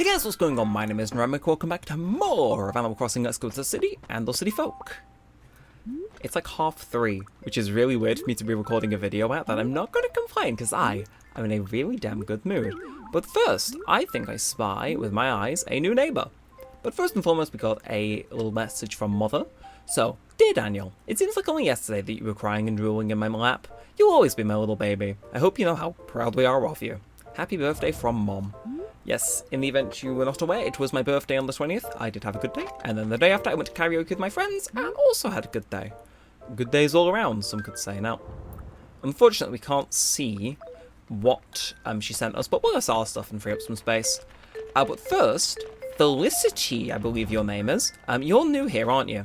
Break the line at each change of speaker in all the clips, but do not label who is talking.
Hey guys, what's going on? My name is Neremik. Welcome back to more of Animal Crossing Let's Go to the City and the City Folk. It's like 3:30, which is really weird for me to be recording a video at that. I'm not going to complain because I am in a really damn good mood. But first, I think I spy with my eyes a new neighbour. But first and foremost, we got a little message from Mother. So, dear Daniel, it seems like only yesterday that you were crying and drooling in my lap. You'll always be my little baby. I hope you know how proud we are of you. Happy birthday from Mom. Yes, in the event you were not aware, it was my birthday on the 20th. I did have a good day. And then the day after, I went to karaoke with my friends and also had a good day. Good days all around, some could say. Now, unfortunately, we can't see what she sent us, but we'll list our stuff and free up some space. But first, Felicity, I believe your name is. You're new here, aren't you?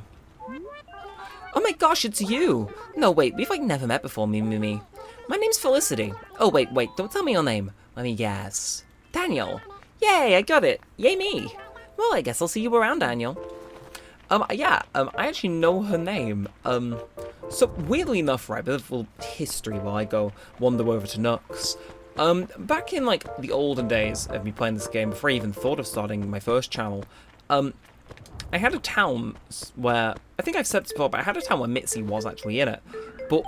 Oh my gosh, it's you! No, wait, we've never met before, me. My name's Felicity. Oh, wait, don't tell me your name. Let me guess. Daniel. Yay, I got it. Yay me. Well, I guess I'll see you around, Daniel. I actually know her name. So weirdly enough, right, a bit of a little history while I go wander over to Nux. Back in, the olden days of me playing this game, before I even thought of starting my first channel, I had a town where, I think I've said this before, but I had a town where Mitzi was actually in it. But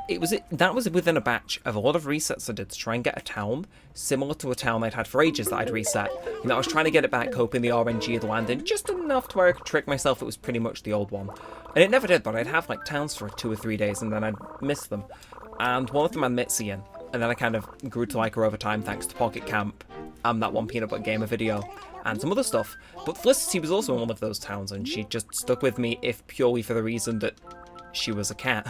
that was within a batch of a lot of resets I did to try and get a town similar to a town I'd had for ages that I'd reset. You know, I was trying to get it back, hoping the RNG had landed just enough to where I could trick myself it was pretty much the old one. And it never did, but I'd have towns for 2 or 3 days and then I'd miss them. And one of them had Mitzi in, and then I kind of grew to like her over time thanks to Pocket Camp, that one Peanut Butter Gamer video, and some other stuff. But Felicity was also in one of those towns, and she just stuck with me, if purely for the reason that she was a cat.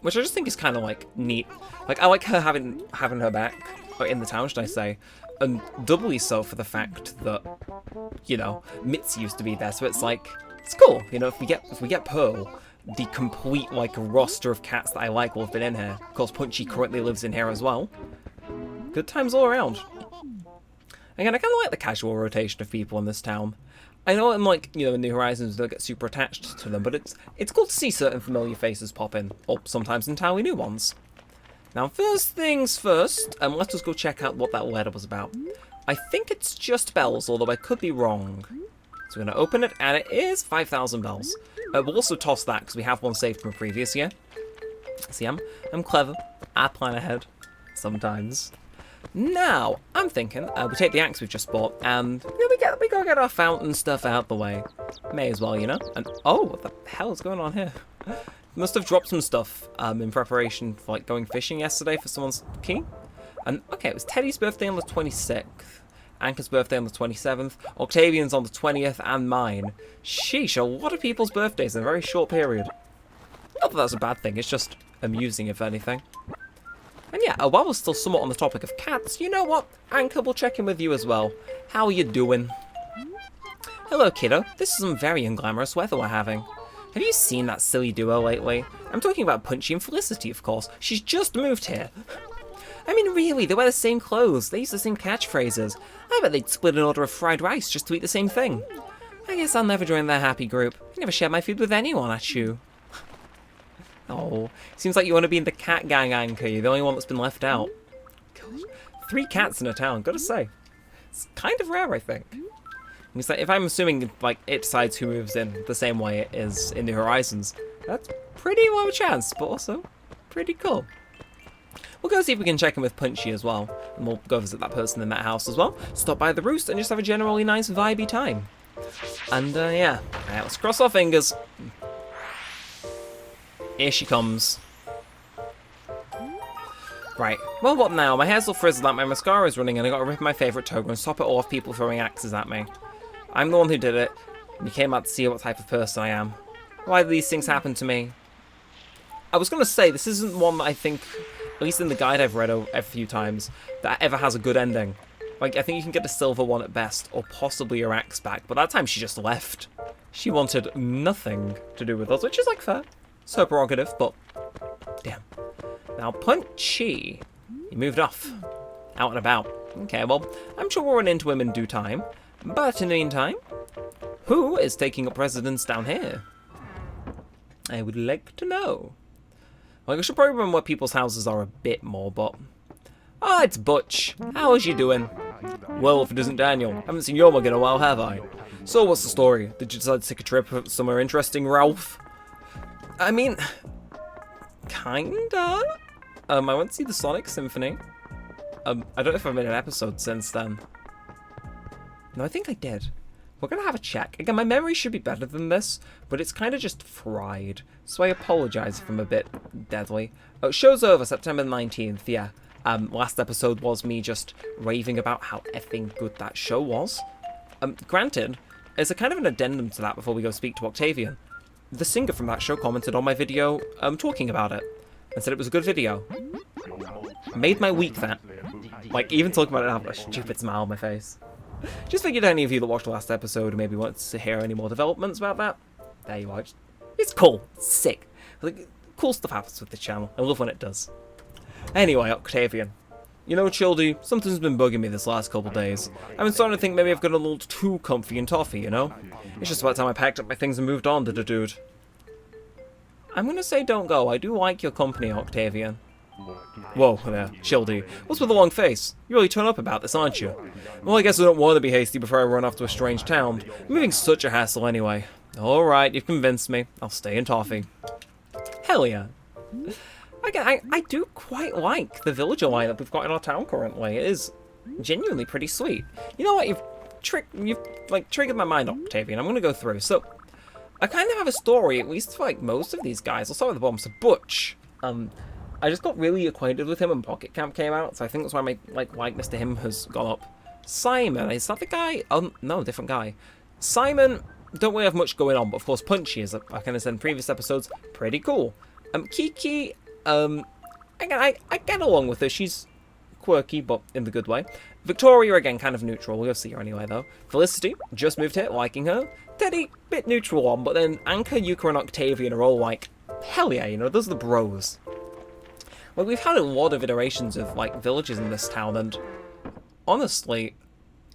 Which I just think is kind of neat. I like her having her back, or in the town, should I say, and doubly so for the fact that, you know, Mitzi used to be there. So it's cool. You know, if we get Pearl, the complete roster of cats that I like will have been in here. Of course, Punchy currently lives in here as well. Good times all around. Again, I kind of like the casual rotation of people in this town. I know in in New Horizons don't get super attached to them, but it's cool to see certain familiar faces pop in, or sometimes entirely new ones. Now, first things first, let us go check out what that letter was about. I think it's just bells, although I could be wrong. So we're going to open it, and it is 5,000 bells. We'll also toss that, because we have one saved from a previous year. See, I'm clever. I plan ahead. Sometimes. Now, I'm thinking, we take the axe we've just bought, and we go get our fountain stuff out the way. May as well, you know? And, oh, what the hell is going on here? Must have dropped some stuff, in preparation for, going fishing yesterday for someone's key. And, okay, it was Teddy's birthday on the 26th, Anka's birthday on the 27th, Octavian's on the 20th, and mine. Sheesh, a lot of people's birthdays in a very short period. Not that that's a bad thing, it's just amusing, if anything. And yeah, while we're still somewhat on the topic of cats, you know what? Anka will check in with you as well. How are you doing? Hello, kiddo. This is some very unglamorous weather we're having. Have you seen that silly duo lately? I'm talking about Punchy and Felicity, of course. She's just moved here. I mean, really, they wear the same clothes. They use the same catchphrases. I bet they'd split an order of fried rice just to eat the same thing. I guess I'll never join their happy group. I never share my food with anyone, I chew. Oh, seems like you want to be in the cat gang, Anka. You're the only one that's been left out. God, 3 cats in a town, gotta say. It's kind of rare, I think. It's if I'm assuming, it decides who moves in the same way it is in New Horizons, that's pretty low chance, but also pretty cool. We'll go see if we can check in with Punchy as well, and we'll go visit that person in that house as well, stop by the roost, and just have a generally nice, vibey time. And, yeah. Alright, let's cross our fingers. Here she comes. Right, well what now? My hair's all frizzled out, my mascara's running, and I gotta rip my favourite toga and stop it all off people throwing axes at me. I'm the one who did it, and you came out to see what type of person I am. Why do these things happen to me? I was gonna say, this isn't one that I think, at least in the guide I've read a few times, that ever has a good ending. I think you can get a silver one at best, or possibly your axe back, but that time she just left. She wanted nothing to do with us, which is fair. It's her prerogative, but damn. Now, Punchy, he moved off, out and about. Okay, well, I'm sure we'll run into him in due time. But in the meantime, who is taking up residence down here? I would like to know. I should probably remember where people's houses are a bit more, but Ah, it's Butch. How is you doing? Well, if it isn't Daniel, I haven't seen your mug in a while, have I? So, what's the story? Did you decide to take a trip somewhere interesting, Ralph? I mean, kinda. I went to see the Sonic Symphony. I don't know if I've made an episode since then. No, I think I did. We're gonna have a check. Again, my memory should be better than this, but it's kind of just fried. So I apologize if I'm a bit deadly. Oh, show's over, September 19th, yeah. Last episode was me just raving about how effing good that show was. Granted, as a kind of an addendum to that before we go speak to Octavian, the singer from that show commented on my video talking about it and said it was a good video. Made my week that. Like, even talking about it, I have a stupid smile on my face. Just figured any of you that watched the last episode maybe want to hear any more developments about that. There you are. It's cool. It's sick. Like, cool stuff happens with the channel. I love when it does. Anyway, Octavian. You know, Childy, something's been bugging me this last couple days. I've been starting to think maybe I've got a little too comfy and toffee, you know? It's just about time I packed up my things and moved on, dude. I'm gonna say don't go. I do like your company, Octavian. Whoa there, Childy. What's with the long face? You really turn up about this, aren't you? Well, I guess I don't want to be hasty before I run off to a strange town. Moving's such a hassle anyway. Alright, you've convinced me. I'll stay in toffee. Hell yeah. I do quite like the villager lineup we've got in our town currently. It is genuinely pretty sweet. You know what? You've triggered my mind, Octavian. I'm gonna go through. So, I kind of have a story, at least for like most of these guys. I'll start with the bottom. So Butch. I just got really acquainted with him when Pocket Camp came out, so I think that's why my likeness to him has gone up. Simon, is that the guy? No, different guy. Simon, don't really have much going on, but of course Punchy, as I kind of said in previous episodes, pretty cool. Kiki, I get along with her. She's quirky, but in the good way. Victoria, again, kind of neutral. We'll see her anyway, though. Felicity, just moved here, liking her. Teddy, bit neutral on, but then Anka, Yuka, and Octavian are all like, hell yeah, you know, those are the bros. Like, we've had a lot of iterations of, like, villages in this town, and honestly,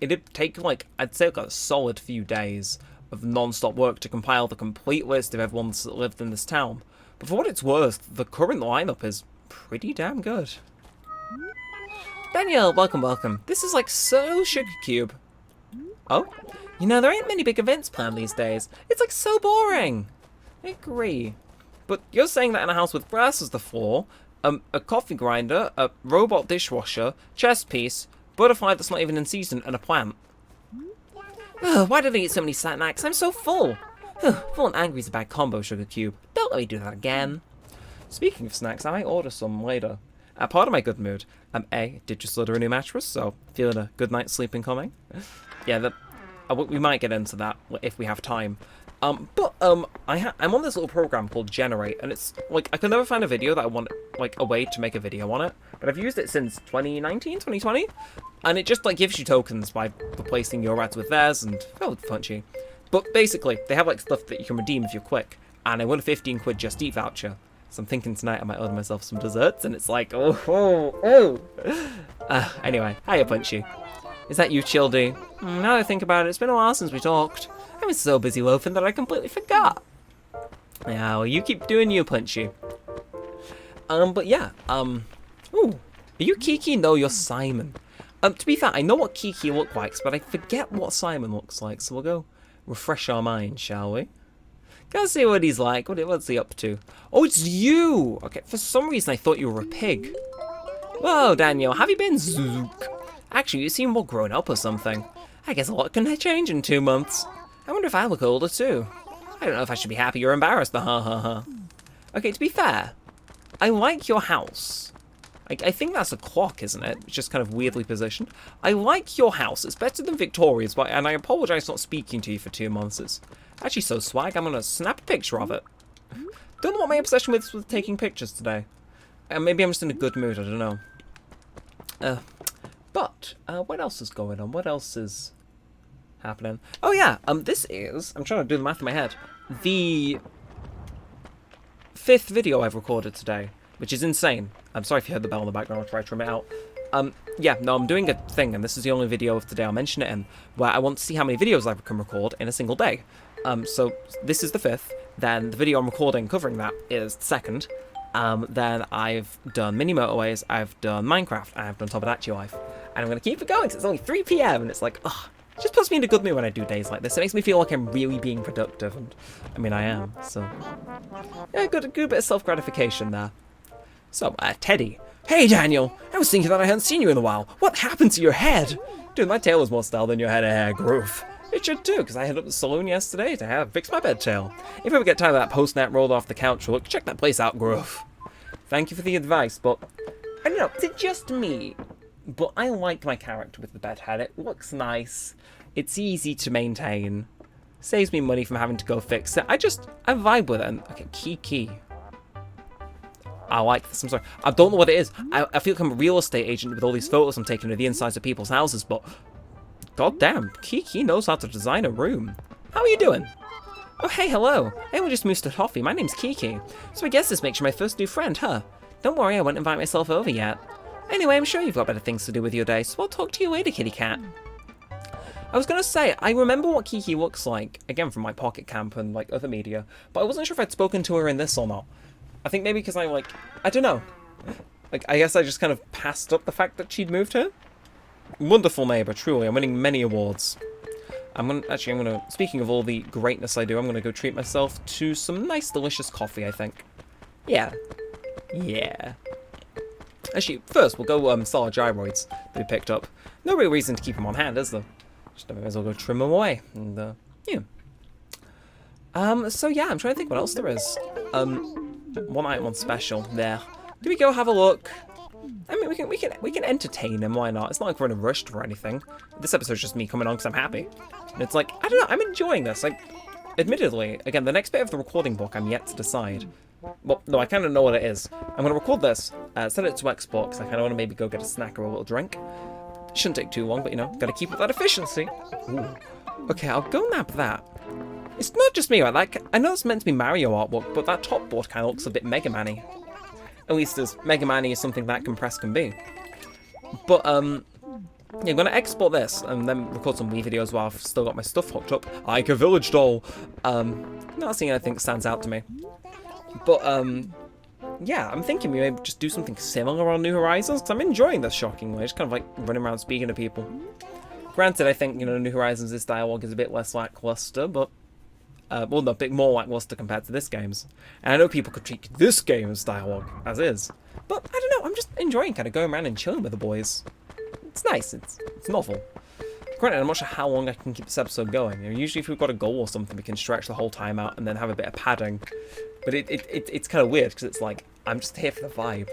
it did take, like, I'd say, like, a solid few days of non-stop work to compile the complete list of everyone that lived in this town. But for what it's worth, the current lineup is pretty damn good. Danielle, welcome. This is, like, so Sugar Cube. Oh? You know, there ain't many big events planned these days. It's, like, so boring. I agree. But you're saying that in a house with brass as the floor, a coffee grinder, a robot dishwasher, chess piece, butterfly that's not even in season, and a plant. Ugh, why did I eat so many snacks? I'm so full. Full and angry is a bad combo, Sugar Cube. Don't let me do that again. Speaking of snacks, I might order some later. Part of my good mood, A, did just order a new mattress, so feeling a good night's sleeping coming. Yeah, we might get into that if we have time. I'm on this little program called Generate, and it's, like, I can never find a video that I want, like, a way to make a video on it, but I've used it since 2019, 2020, and it just, like, gives you tokens by replacing your ads with theirs, and, oh, punchy. But basically, they have, like, stuff that you can redeem if you're quick, and I won a 15 quid Just Eat voucher, so I'm thinking tonight I might order myself some desserts, and it's like, anyway, hiya, Punchy. Is that you, Childy? Now that I think about it, it's been a while since we talked. I was so busy loafing that I completely forgot. Yeah, well, you keep doing you, Punchy. But yeah, ooh, are you Kiki? No, you're Simon. To be fair, I know what Kiki looks like, but I forget what Simon looks like, so we'll go refresh our minds, shall we? Go see what he's like. What's he up to? Oh, it's you! Okay, for some reason I thought you were a pig. Whoa, Daniel, have you been zook? Actually, you seem more grown up or something. I guess a lot can change in 2 months. I wonder if I look older too. I don't know if I should be happy or embarrassed, Okay, to be fair, I like your house. I think that's a clock, isn't it? It's just kind of weirdly positioned. I like your house. It's better than Victoria's, and I apologise for not speaking to you for 2 months. It's actually so swag, I'm gonna snap a picture of it. Don't know what my obsession with taking pictures today. Maybe I'm just in a good mood, I don't know. But what else is going on? What else is happening? Oh yeah, this is, I'm trying to do the math in my head, the 5th video I've recorded today, which is insane. I'm sorry if you heard the bell in the background, I'll try to trim it out. Yeah, no, I'm doing a thing, and this is the only video of today I'll mention it in, where I want to see how many videos I can record in a single day. So this is the 5th, then the video I'm recording covering that is the 2nd, Then I've done mini motorways, I've done Minecraft, and I've done Tomodachi Life. And I'm going to keep it going because it's only 3 PM, and it's like, ugh. It just puts me in a good mood when I do days like this. It makes me feel like I'm really being productive, and I mean, I am, so. Yeah, good bit of self-gratification there. So, Teddy. Hey, Daniel! I was thinking that I hadn't seen you in a while. What happened to your head? Dude, my tail is more style than your head of hair, Groof. It should too, because I hit up the saloon yesterday to have fix my bed tail. If you ever get tired of that post-nap rolled off the couch look, check that place out, Groof. Thank you for the advice, but I don't know, is it just me? But I like my character with the bed head. It looks nice. It's easy to maintain. Saves me money from having to go fix it. I vibe with it. And, okay, Kiki. I like this. I'm sorry. I don't know what it is. I feel like I'm a real estate agent with all these photos I'm taking of the insides of people's houses, but god damn, Kiki knows how to design a room. How are you doing? Oh, hey, hello. Anyone just moved to Toffee. My name's Kiki. So I guess this makes you my first new friend, huh? Don't worry, I won't invite myself over yet. Anyway, I'm sure you've got better things to do with your day, so I'll talk to you later, kitty cat. I was gonna say, I remember what Kiki looks like, again from my Pocket Camp and like other media, but I wasn't sure if I'd spoken to her in this or not. I think maybe because I don't know. Like, I guess I just kind of passed up the fact that she'd moved here. Wonderful neighbour, truly. I'm winning many awards. Speaking of all the greatness I do, I'm gonna go treat myself to some nice, delicious coffee, I think. Yeah. Yeah. Actually, first we'll go sell our gyroids that we picked up. No real reason to keep them on hand, is there? Just may as well go trim them away. And, yeah. So yeah, I'm trying to think what else there is. One item on special there. Do we go have a look? I mean, we can entertain him. Why not? It's not like we're in a rush or anything. This episode's just me coming on because I'm happy. And it's like, I don't know. I'm enjoying this. Like, admittedly, again, the next bit of the recording book, I'm yet to decide. Well, no, I kind of know what it is. I'm gonna record this, send it to export because I kind of want to maybe go get a snack or a little drink. Shouldn't take too long, but you know, gotta keep up that efficiency. Ooh. Okay, I'll go nab that. It's not just me, right? Like, I know it's meant to be Mario artwork, but that top board kind of looks a bit Mega Man-y. At least as Mega Man-y is something that compressed can be. But, yeah, I'm gonna export this and then record some Wii videos while I've still got my stuff hooked up. Like a village doll. Not seeing anything that stands out to me. But, yeah, I'm thinking we may just do something similar on New Horizons, because I'm enjoying this shockingly. Just kind of like running around speaking to people. Granted, I think, you know, New Horizons' dialogue is a bit less lackluster, but well, no, a bit more lackluster compared to this game's. And I know people critique this game's dialogue as is, but I don't know, I'm just enjoying kind of going around and chilling with the boys. It's nice, it's novel. Granted, I'm not sure how long I can keep this episode going. You know, usually if we've got a goal or something, we can stretch the whole time out and then have a bit of padding. But it's kind of weird, because it's like, I'm just here for the vibe.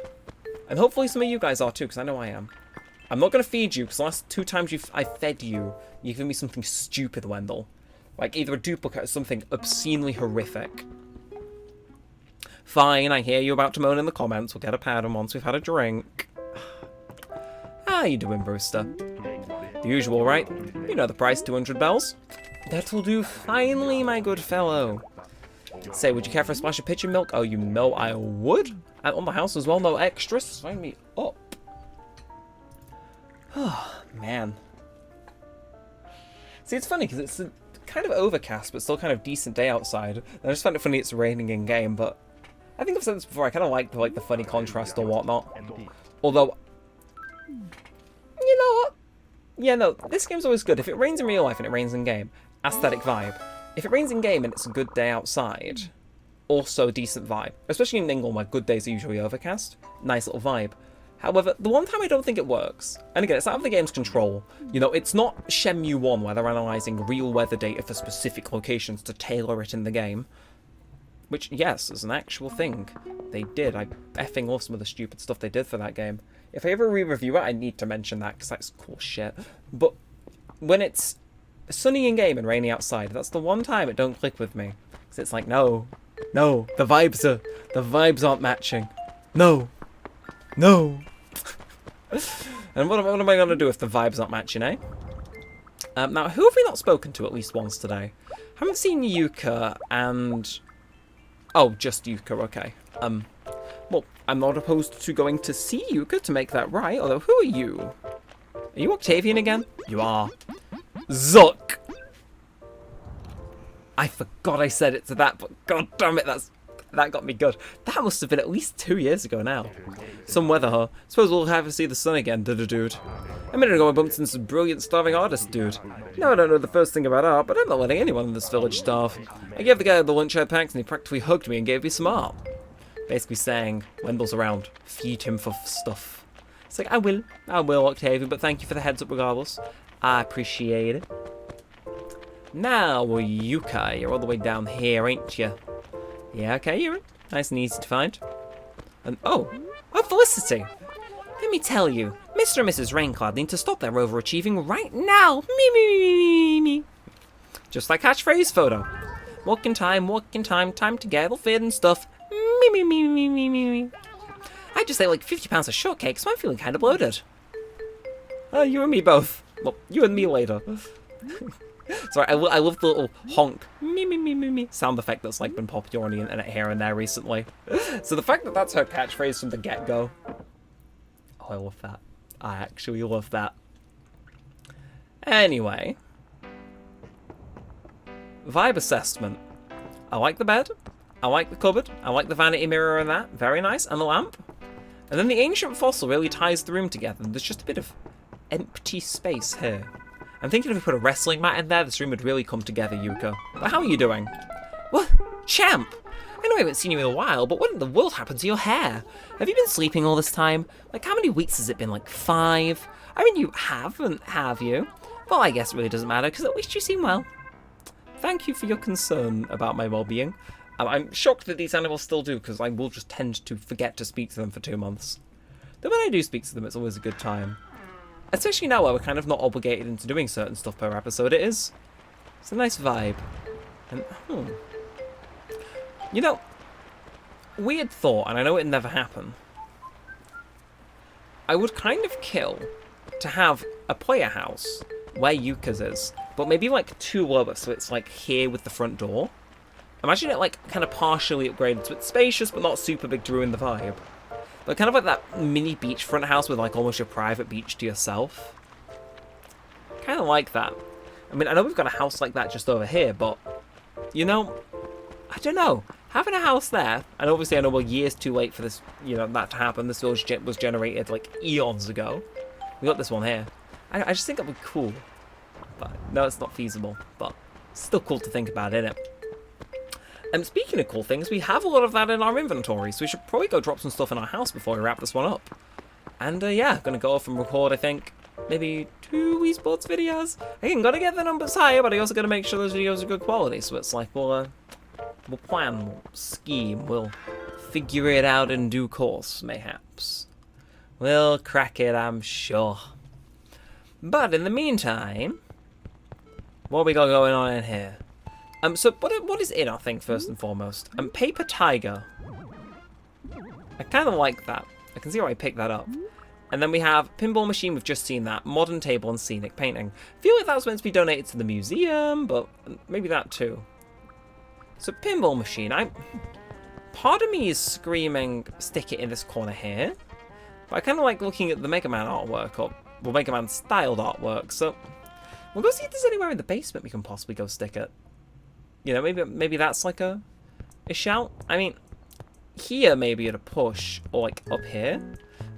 And hopefully some of you guys are too, because I know I am. I'm not going to feed you, because the last 2 times I fed you, you've given me something stupid, Wendell. Like, either a duplicate or something obscenely horrific. Fine, I hear you about to moan in the comments. We'll get a pattern once we've had a drink. How you doing, Brewster? The usual, right? You know the price, 200 bells. That'll do finely, my good fellow. Say, would you care for a splash of pigeon milk? Oh, you know I would. And on the house as well, no extras. Sign me up. Oh, man. See, it's funny, because it's a kind of overcast, but still kind of decent day outside. And I just find it funny it's raining in-game, but I think I've said this before, I kind of like the funny contrast or whatnot. Although, you know what? Yeah, no, this game's always good. If it rains in real life and it rains in-game, aesthetic vibe. If it rains in-game and it's a good day outside, also decent vibe. Especially in England, where good days are usually overcast. Nice little vibe. However, the one time I don't think it works, and again, it's out of the game's control. You know, it's not Shenmue 1 where they're analysing real weather data for specific locations to tailor it in the game. Which, yes, is an actual thing. They did. I effing love some of the stupid stuff they did for that game. If I ever re-review it, I need to mention that, because that's cool shit. But when it's sunny in-game and rainy outside, that's the one time it don't click with me. Because it's like, no, the vibes aren't matching. No. And what am I going to do if the vibes aren't matching, eh? Now, who have we not spoken to at least once today? Haven't seen Yuka and... Oh, just Yuka, okay. Well, I'm not opposed to going to see Yuka to make that right, although who are you? Are you Octavian again? You are. Zuck! I forgot I said it to that, but god damn it, that's... That got me good. That must have been at least 2 years ago now. Some weather, huh? Suppose we'll have to see the sun again, dude. A minute ago I bumped into some brilliant starving artist, dude. No, I don't know the first thing about art, but I'm not letting anyone in this village starve. I gave the guy the lunch I packed and he practically hugged me and gave me some art. Basically saying, Wendell's around, feed him for stuff. It's like, I will, Octavian, but thank you for the heads up regardless. I appreciate it. Now, Yuka, you're all the way down here, ain't you? Yeah, okay, you're nice and easy to find. And, oh, Felicity! Let me tell you, Mr. and Mrs. Raincloud need to stop their overachieving right now. Me. Just like catchphrase photo. Walking time together, fit and stuff. Me. I just ate like 50 pounds of shortcake, so I'm feeling kind of bloated. You and me both. Well, you and me later. Sorry, I love the little honk me sound effect that's like been popular on the internet here and there recently. So the fact that that's her catchphrase from the get-go. Oh, I love that. I actually love that. Anyway. Vibe assessment. I like the bed. I like the cupboard. I like the vanity mirror and that. Very nice. And the lamp. And then the ancient fossil really ties the room together. There's just a bit of empty space here. I'm thinking if we put a wrestling mat in there, this room would really come together, Yuka. But how are you doing? What? Champ! I know I haven't seen you in a while, but what in the world happened to your hair? Have you been sleeping all this time? Like, how many weeks has it been? Like, 5? I mean, you haven't, have you? Well, I guess it really doesn't matter, because at least you seem well. Thank you for your concern about my well-being. I'm shocked that these animals still do, because I will just tend to forget to speak to them for 2 months. Though when I do speak to them, it's always a good time. Especially now where we're kind of not obligated into doing certain stuff per episode. It's a nice vibe. And, you know, weird thought, and I know it'd never happen. I would kind of kill to have a player house where Yuka's is, but maybe like 2 lower, so it's like here with the front door. Imagine it like kind of partially upgraded, so it's spacious but not super big to ruin the vibe. But kind of like that mini beachfront house with like almost your private beach to yourself. Kind of like that. I mean, I know we've got a house like that just over here, but, you know, I don't know. Having a house there, and obviously I know we're years too late for this, you know, that to happen. This village was generated like eons ago. We got this one here. I just think that would be cool. But no, it's not feasible, but still cool to think about, isn't it? And speaking of cool things, we have a lot of that in our inventory, so we should probably go drop some stuff in our house before we wrap this one up. And yeah, gonna go off and record, I think, maybe 2 Wii Sports videos. Again, gotta get the numbers higher, but I also gotta make sure those videos are good quality, so it's like, we'll plan, we'll scheme, we'll figure it out in due course, mayhaps. We'll crack it, I'm sure. But in the meantime, what we got going on in here? So what is in our thing first and foremost? Paper Tiger. I kind of like that. I can see why I picked that up. And then we have Pinball Machine, we've just seen that. Modern Table and Scenic Painting. I feel like that was meant to be donated to the museum, but maybe that too. So Pinball Machine, part of me is screaming, stick it in this corner here. But I kind of like looking at the Mega Man artwork, or well, Mega Man styled artwork, so we'll go see if there's anywhere in the basement we can possibly go stick it. You know, maybe that's like a shout. I mean, here maybe at a push, or like up here.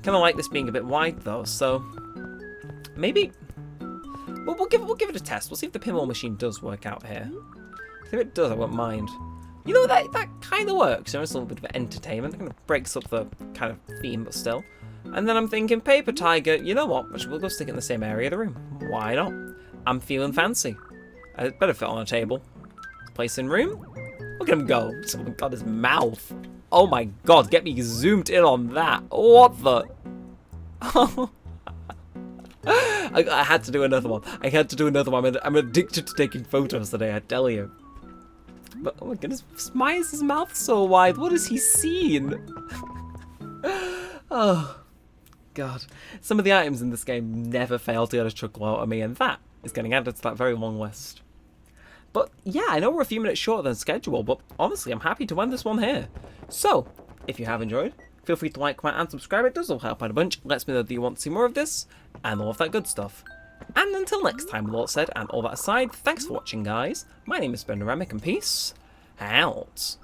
Kind of like this being a bit wide though, so maybe we'll give it a test. We'll see if the pinball machine does work out here. If it does, I won't mind. You know, that kind of works. You know, it's a little bit of entertainment. It kind of breaks up the kind of theme, but still. And then I'm thinking, Paper Tiger. You know what? We'll go stick it in the same area of the room. Why not? I'm feeling fancy. It better fit on a table. Place in room. Look at him go. Someone got his mouth. Oh my god, get me zoomed in on that. What the? I had to do another one. I'm addicted to taking photos today, I tell you. But oh my goodness, why is his mouth so wide? What has he seen? Oh god. Some of the items in this game never fail to get a chuckle out of me, and that is getting added to that very long list. But yeah, I know we're a few minutes shorter than schedule, but honestly, I'm happy to end this one here. So, if you have enjoyed, feel free to like, comment, and subscribe. It does all help out a bunch. It lets me know that you want to see more of this, and all of that good stuff. And until next time, with all said and all that aside, thanks for watching, guys. My name is Neremik, and peace out.